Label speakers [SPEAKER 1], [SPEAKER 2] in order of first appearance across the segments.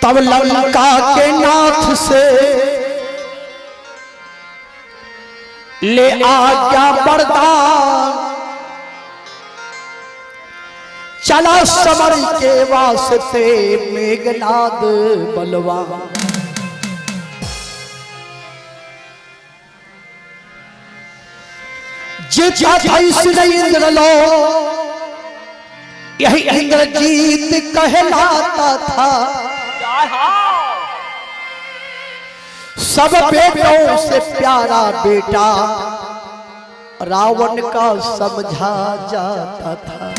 [SPEAKER 1] तब लंका के नाथ से ले आज्ञा वरदान, चला समर के वास्ते मेघनाद बलवान। जीता था इसने इंद्रलो, यही इंद्रजीत कहलाता था। सब बेटों से प्यारा बेटा रावण का समझा जाता था।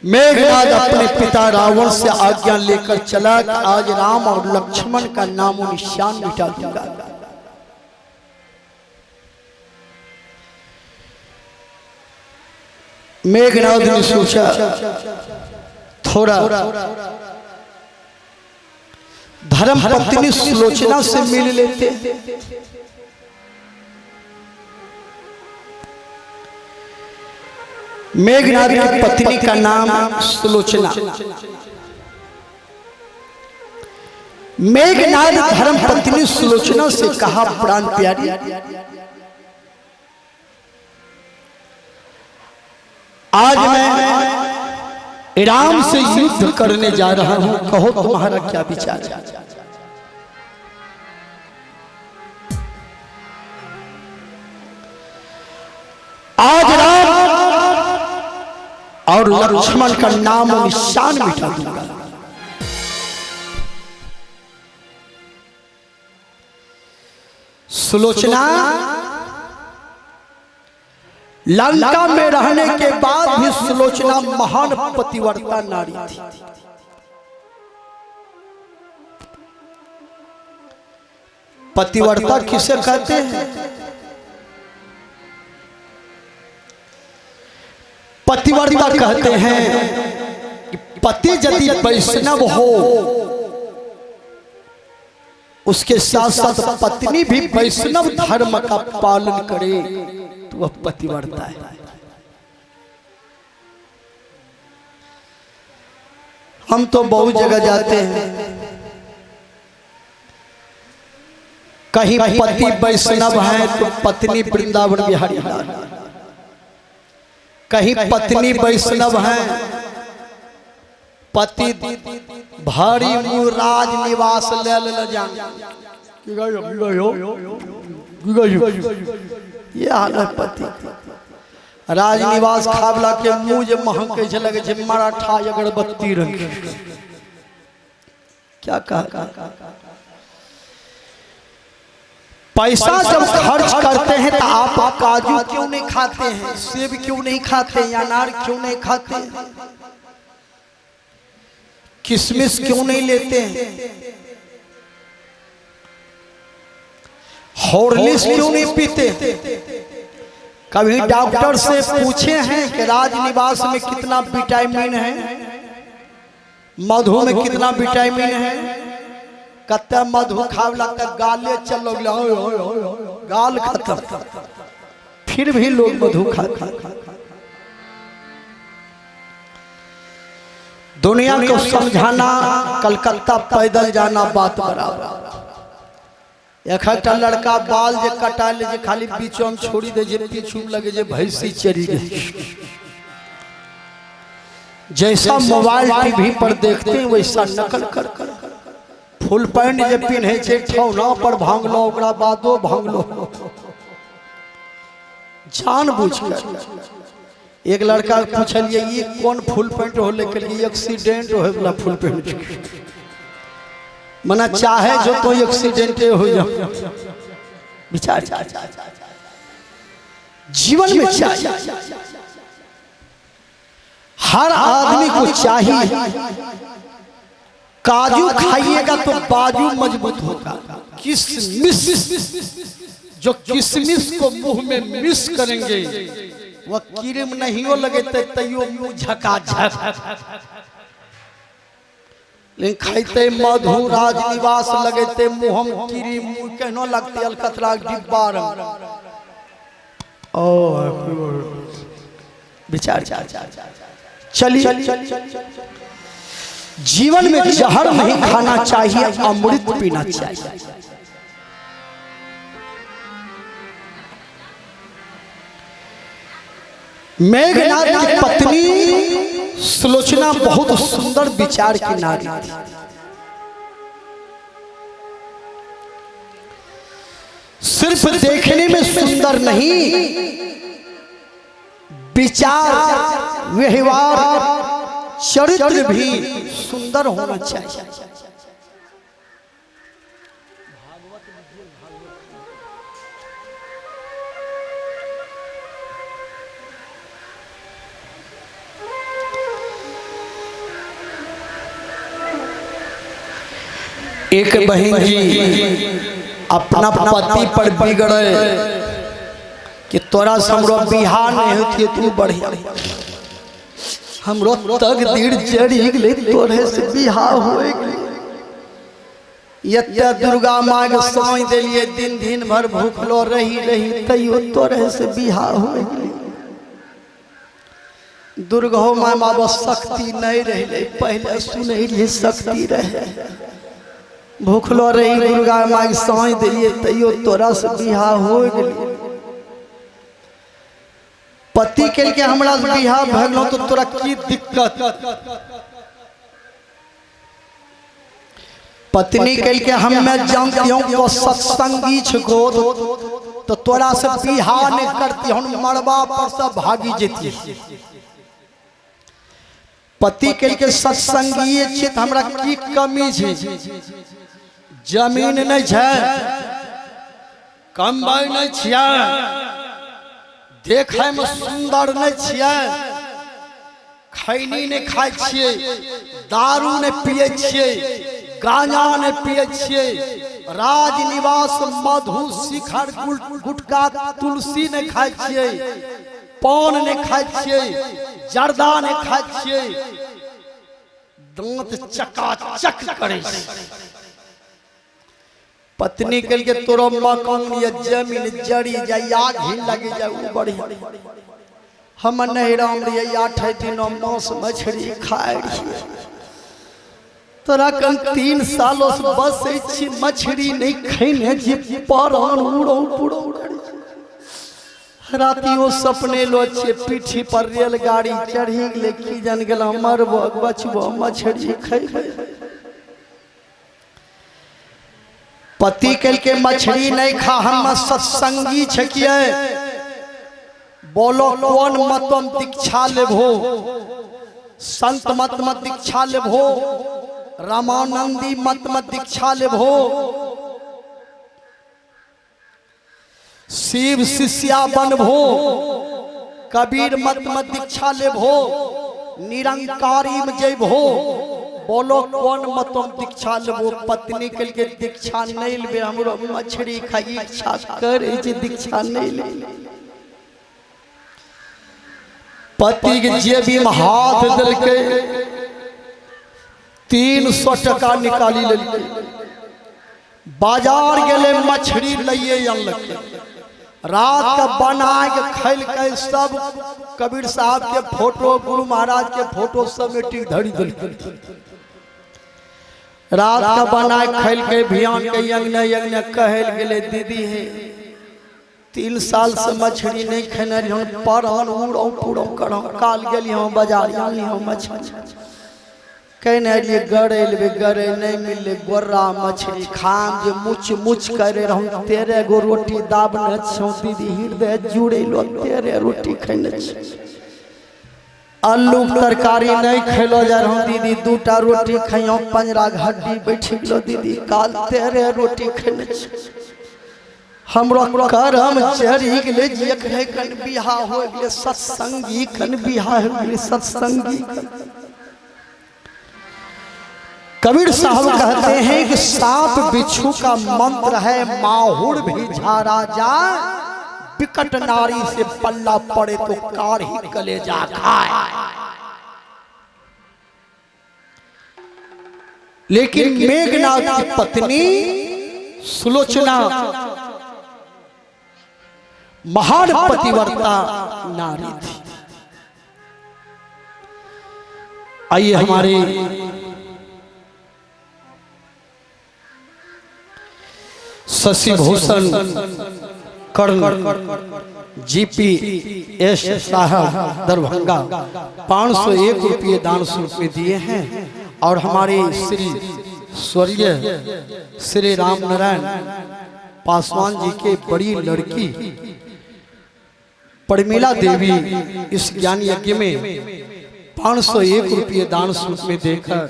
[SPEAKER 1] मेघनाद अपने पिता रावण से आज्ञा लेकर चला कि आज राम और लक्ष्मण का नामो निशान मिटा दूंगा। मेघनाद ने सोचा थोड़ा धर्म पत्नी सुलोचना से मिल लेते। मेघनाद की पत्नी का नाम सुलोचना। मेघनाद धर्म पत्नी सुलोचना से कहा, प्राण प्यारी, आज मैं राम से युद्ध करने जा रहा हूं, कहो तुम्हारा क्या विचार है? आज राम और लक्ष्मण का नाम और निशान मिटा दूंगा। सुलोचना लंका में रहने के बाद भी सुलोचना महान पतिव्रता नारी थी। पतिव्रता किसे कहते हैं? पतिव्रता कहते हैं कि पति यदि वैष्णव हो, उसके साथ साथ पत्नी भी वैष्णव धर्म का पालन करे तो वह पतिव्रता है। हम तो बहुत जगह जाते हैं, कहीं पति वैष्णव है तो पत्नी वृंदावन बिहारी लाल, कहीं पत्नी वैष्णव है पति भारी राज निवास ले जान। ये हाल है पति राजनिवास खावला के मुंह जे महके छे लगे छे मराठा अगरबत्ती रंग। क्या कहा? पैसा जब खर्च करते हैं तो आप काजू क्यों नहीं खाते हैं, सेब क्यों नहीं खाते हैं, अनार क्यों नहीं खाते हैं, किशमिश क्यों नहीं लेते हैं, हॉर्लिक्स क्यों नहीं पीते? कभी डॉक्टर से पूछे हैं कि राजनिवास में कितना विटामिन है, मधु में कितना विटामिन है? कत्ते मधु खावला तक गाले चलो गाल खत्म, फिर भी लोग मधु खा। दुनिया को समझाना कलकत्ता पैदल जाना बात बराबर। एक लड़का बाल जे कटा ले, खाली बीचों में छोड़ी दे, पीछू लगे जे भैंसी चरी गई। जैसा मोबाइल टीवी पर देखते हैं वैसा नकल कर फुल पैंट जे पिन्हे छे ठौना पर भांगलो, ओकरा बादो भांगलो जानबूझकर। एक लड़का पूछलिए ये कौन फुल पैंट हो, लेकर एक्सीडेंट होए वाला फुल पैंट, मना चाहे जो तो एक्सीडेंट हो जाए। विचार जीवन में चाहिए, हर आदमी को चाहिए। काजू खाइएगा तो बाजू मजबूत होगा। किशमिश, जो किशमिश को मुंह में मिस करेंगे वह क्रीम नहीं हो लगे तैयो मुंह झकाझक, लेकिन खाइते मधु राजनिवास लगते मुंह में क्रीम मुंह कहनो लगते अलकतरा डिब्बा रंग। ओ विचार चलिए, जीवन में जहर नहीं खाना चाहिए, अमृत पीना चाहिए। मेघनाद की पत्नी सुलोचना बहुत सुंदर विचार की नारी थी। सिर्फ देखने में सुंदर नहीं, विचार, व्यवहार, चरित्र भी सुंदर होना चाहिए। एक बहन जी अपना पति पर बिगड़े कि तोरा से हमरो बिहार नहीं होती, तू बढ़िया, हमरो तकदीर जड़ी गेले, तोरे से बिहार होए गेले। दुर्गा माँ के साँझ देलिए, दिन दिन भर भूखलो रही तैयो तोरे से बिहार होए गेले। दुर्गा माँ बाबा शक्ति नहीं रहे, पहले सुनैली शक्ति रहे, भूखलो रही दुर्गा माँ के साँझ दिलिए तैयो तोरा से बिहार हो गेली। पति के लिए हमरा से बिहार भगलो तो तोरा की दिक्कत? पत्नी के लिए हम मैं जानती हूँ तो सत्संगी छको तो तोरा से बिहार नहीं करती, हम मरबा पर से भागी जेती। पति के लिए सत्संगी छित, हमरा की कमी है? जमीन नहीं है, कमाई नहीं छिया, देखे में सुंदर नहीं छिया, खैनी नहीं खाए छिए, दारू नहीं पिए छिए, गांजा नहीं पिए छिए, राजनिवास मधु शिखर गुटखा तुलसी नहीं खाए छिए, पान नहीं खाए छिए, जर्दा नहीं खाए छिए, दांत चकाचक करे। पत्नी के लिए तोरो मकान या जमीन जड़ी जाए, आग ही लगे जाए, बढ़िया। हम नहीं राम रे 8 दिन मांस मछली खाए, तोरा कन 3 सालों से बस मछली नहीं खैने जे पारान उड़ो पुड़ो। रातियों सपने लो छे, पीठी पर रेलगाड़ी चढ़ी गेले, की जन गेला मरबो बचबो मछली खैबे। पति के मछली नहीं खा, हम सत्संगी छकिए, बोलो कौन मतम दीक्षा लेबो? संत मत दीक्षा लेबो, रामानंदी मत दीक्षा लेबो, शिव शिष्या बनबो, कबीर मत दीक्षा लेबो, निरंकारी में जइबो, बोलो कौन मतम दीक्षा लेबो? पत्नी के लिए दीक्षा नहीं लेबे, हमरो मछली खाई इच्छा करे जे दीक्षा नहीं ले। पति के जेबी में हाथ दल के 300 टका निकाली लेलके, बाजार गेले मछली लइए अनलके, रात का बना के खैल के सब कबीर साहब के फोटो, गुरु महाराज के फोटो सब में धरी दल। रात का बना खैल के भियान के यंगने कहल गेले, दीदी है 3 साल से मछली नहीं खेने रही, परान उड़ो पुड़ो करो, काल गेली हम बाजार आनी हम मछली कहने लिए गड़े नहीं मिले, गोर्रा मछली खाम जे मुच करे रहूं, 13 गो रोटी दाबने छौ दीदी, हृदय जुड़े लो 13 रोटी खेने छ। आलू तरकारी नहीं खेलो जा रहा दीदी, 2टा रोटी खाइयो, 15 हड्डी बैठ लो दीदी, काल 13 रोटी खेने छ। हमरो करम चढ़ी गेले, जे कन बियाह हो गेले, सत्संगी कन बियाह हो गेले, सत्संगी। कबीर साहब कहते हैं कि सांप बिच्छू का मंत्र है, माहुर भी झाड़ा जाए, विकट नारी से पल्ला पड़े तो कार ही कलेजा खाए। लेकिन मेघनाद की पत्नी सुलोचना महान पतिव्रता नारी थी। आइए हमारे शशि भूषण कर्ण GPS साहब दरभंगा 501 रुपये दान स्वरूप में दिए हैं। और हमारे श्री स्वर्गीय श्री राम नारायण पासवान जी के बड़ी लड़की परमीला देवी इस ज्ञान यज्ञ में 501 रुपये दान स्वरूप में देकर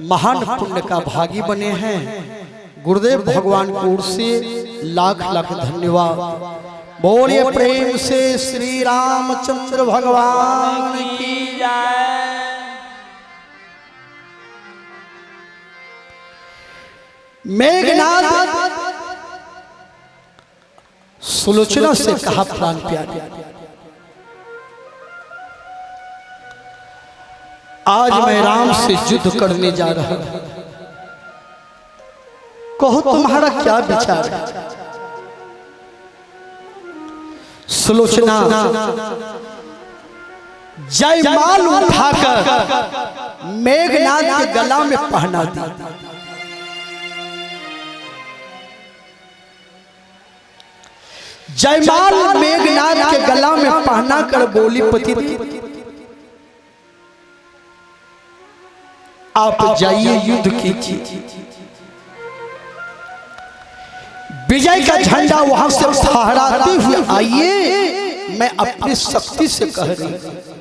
[SPEAKER 1] महान पुण्य का भागी बने हैं। गुरुदेव भगवान की ओर से लाख लाख धन्यवाद। बोलिए प्रेम से श्री रामचंद्र भगवान की जय। मेघनाथ सुलोचना से कहा प्राण प्यारे, आज मैं राम से युद्ध करने जा रहा हूं, कहो तुम्हारा क्या विचार है। सुलोचना जयमाल उठाकर मेघनाथ के गला में पहना दी। जयमाल मेघनाथ के गला में पहना कर बोली पति आप जाइए युद्ध कीजिए, विजय का झंडा वहां से फहराते हुए आइए। मैं अपनी शक्ति से कह रही हूं